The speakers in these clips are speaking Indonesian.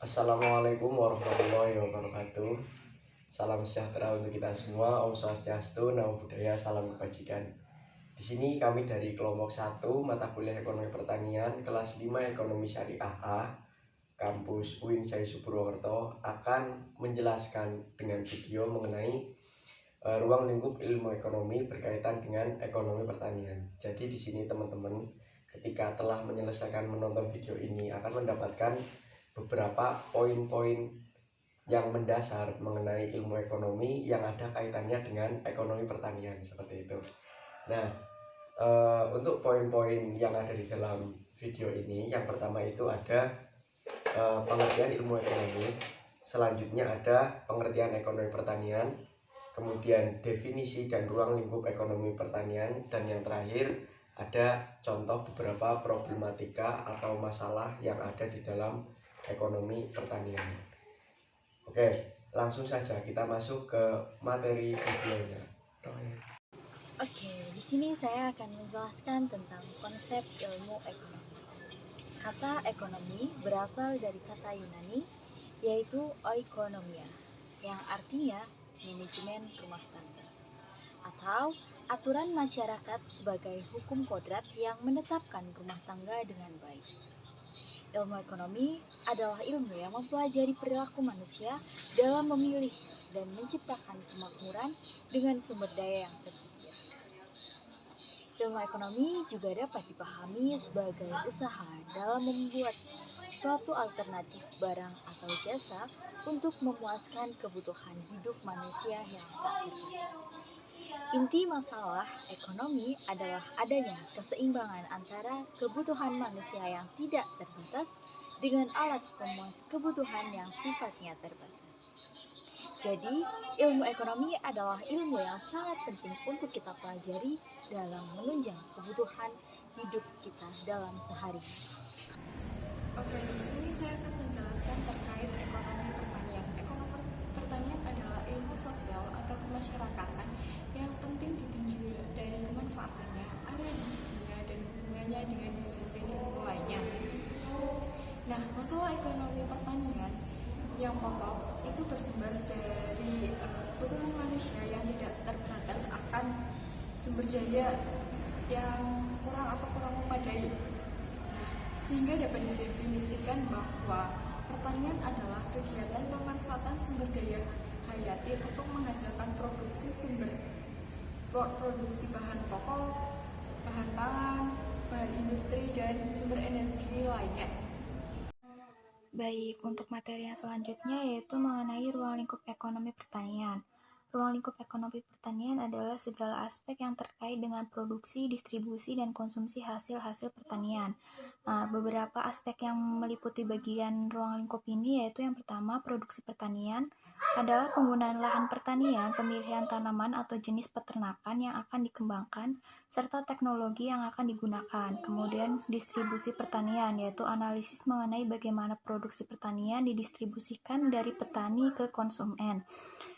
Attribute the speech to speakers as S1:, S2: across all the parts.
S1: Assalamualaikum warahmatullahi wabarakatuh. Salam sejahtera untuk kita semua. Om Swastiastu, Namo Buddhaya, salam kebajikan. Di sini kami dari kelompok 1 mata kuliah Ekonomi Pertanian kelas 5 Ekonomi Syariah A, kampus UIN Syaisu Purwokerto akan menjelaskan dengan video mengenai ruang lingkup ilmu ekonomi berkaitan dengan ekonomi pertanian. Jadi di sini teman-teman ketika telah menyelesaikan menonton video ini akan mendapatkan beberapa poin-poin yang mendasar mengenai ilmu ekonomi yang ada kaitannya dengan ekonomi pertanian seperti itu. Nah, untuk poin-poin yang ada di dalam video ini, yang pertama itu ada pengertian ilmu ekonomi, selanjutnya ada pengertian ekonomi pertanian, kemudian definisi dan ruang lingkup ekonomi pertanian, dan yang terakhir ada contoh beberapa problematika atau masalah yang ada di dalam ekonomi pertanian. Oke, langsung saja kita masuk ke materi videonya.
S2: Oke, di sini saya akan menjelaskan tentang konsep ilmu ekonomi. Kata ekonomi berasal dari kata Yunani yaitu oikonomia, yang artinya manajemen rumah tangga atau aturan masyarakat sebagai hukum kodrat yang menetapkan rumah tangga dengan baik. Ilmu ekonomi adalah ilmu yang mempelajari perilaku manusia dalam memilih dan menciptakan kemakmuran dengan sumber daya yang tersedia. Ilmu ekonomi juga dapat dipahami sebagai usaha dalam membuat suatu alternatif barang atau jasa untuk memuaskan kebutuhan hidup manusia yang tak terbatas. Inti masalah ekonomi adalah adanya keseimbangan antara kebutuhan manusia yang tidak terbatas dengan alat pemuas kebutuhan yang sifatnya terbatas. Jadi, ilmu ekonomi adalah ilmu yang sangat penting untuk kita pelajari dalam menunjang kebutuhan hidup kita dalam sehari.
S3: Oke, di sini saya akan menjelaskan terkait ekonomi pertanian. Ekonomi pertanian adalah ilmu sosial atau kemasyarakatan yang penting ditinjau dari kemanfaatannya, area disiplinnya, dan hubungannya dengan disiplin ilmu lainnya. Nah, masalah ekonomi pertanian yang pokok itu bersumber dari kebutuhan manusia yang tidak terbatas akan sumber daya yang kurang memadai, sehingga dapat didefinisikan bahwa pertanian adalah kegiatan pemanfaatan sumber daya hayati untuk menghasilkan produksi bahan pokok, bahan pangan, bahan industri, dan sumber energi lainnya.
S2: Baik, untuk materi yang selanjutnya yaitu mengenai ruang lingkup ekonomi pertanian. Ruang lingkup ekonomi pertanian adalah segala aspek yang terkait dengan produksi, distribusi, dan konsumsi hasil-hasil pertanian. Beberapa aspek yang meliputi bagian ruang lingkup ini yaitu yang pertama, produksi pertanian adalah penggunaan lahan pertanian, pemilihan tanaman atau jenis peternakan yang akan dikembangkan, serta teknologi yang akan digunakan. Kemudian distribusi pertanian yaitu analisis mengenai bagaimana produksi pertanian didistribusikan dari petani ke konsumen.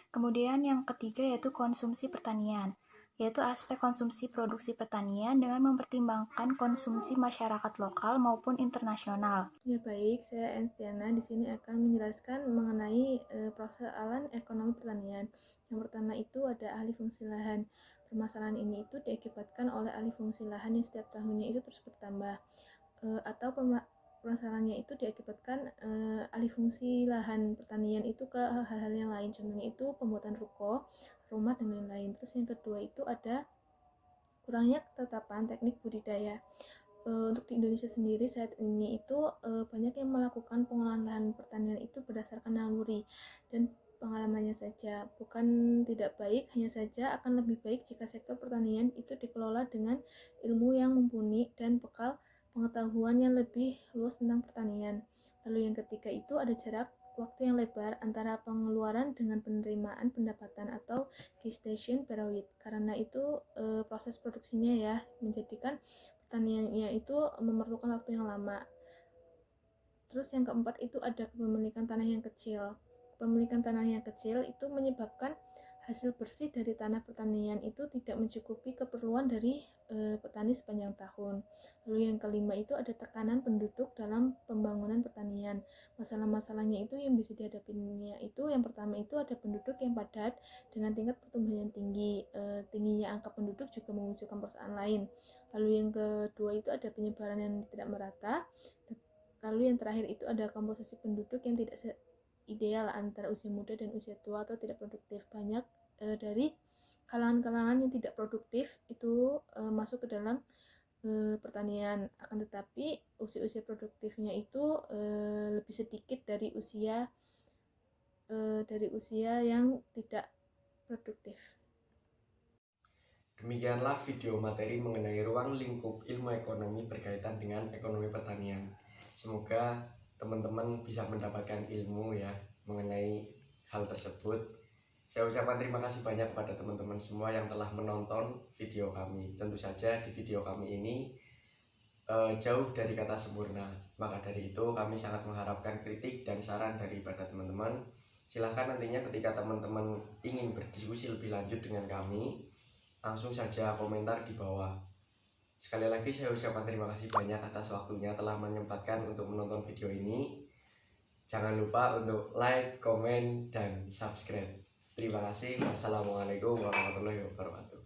S2: Kemudian yang ketiga yaitu konsumsi pertanian, yaitu aspek konsumsi produksi pertanian dengan mempertimbangkan konsumsi masyarakat lokal maupun internasional.
S4: Ya baik, saya Enstiana di sini akan menjelaskan mengenai persoalan ekonomi pertanian. Yang pertama itu ada alih fungsi lahan. Permasalahan ini itu diakibatkan oleh alih fungsi lahan yang setiap tahunnya itu terus bertambah, atau permasalahannya itu diakibatkan alih fungsi lahan pertanian itu ke hal-hal yang lain. Contohnya itu pembuatan ruko, rumah, dan lain-lain. Terus yang kedua itu ada kurangnya ketetapan teknik budidaya. Untuk di Indonesia sendiri saat ini itu banyak yang melakukan pengolahan lahan pertanian itu berdasarkan naluri dan pengalamannya saja, bukan tidak baik, hanya saja akan lebih baik jika sektor pertanian itu dikelola dengan ilmu yang mumpuni dan bekal pengetahuan yang lebih luas tentang pertanian. Lalu yang ketiga itu ada jarak waktu yang lebar antara pengeluaran dengan penerimaan pendapatan atau gestation period. Karena itu proses produksinya ya menjadikan pertaniannya itu memerlukan waktu yang lama. Terus yang keempat itu ada kepemilikan tanah yang kecil. Kepemilikan tanah yang kecil itu menyebabkan hasil bersih dari tanah pertanian itu tidak mencukupi keperluan dari petani sepanjang tahun. Lalu yang kelima itu ada tekanan penduduk dalam pembangunan pertanian. Masalah-masalahnya itu yang bisa dihadapinya itu yang pertama itu ada penduduk yang padat dengan tingkat pertumbuhan yang tinggi. Tingginya angka penduduk juga memunculkan persoalan lain. Lalu yang kedua itu ada penyebaran yang tidak merata. Lalu yang terakhir itu ada komposisi penduduk yang tidak ideal antara usia muda dan usia tua atau tidak produktif. Banyak dari kalangan-kalangan yang tidak produktif itu masuk ke dalam pertanian, akan tetapi usia-usia produktifnya itu lebih sedikit dari usia yang tidak produktif.
S1: Demikianlah video materi mengenai ruang lingkup ilmu ekonomi berkaitan dengan ekonomi pertanian. Semoga teman-teman bisa mendapatkan ilmu ya mengenai hal tersebut. Saya ucapkan terima kasih banyak kepada teman-teman semua yang telah menonton video kami. Tentu saja di video kami ini jauh dari kata sempurna. Maka dari itu kami sangat mengharapkan kritik dan saran daripada teman-teman. Silahkan nantinya ketika teman-teman ingin berdiskusi lebih lanjut dengan kami, langsung saja komentar di bawah. Sekali lagi saya ucapkan terima kasih banyak atas waktunya telah menyempatkan untuk menonton video ini. Jangan lupa untuk like, komen, dan subscribe. Terima kasih. Wassalamualaikum warahmatullahi wabarakatuh.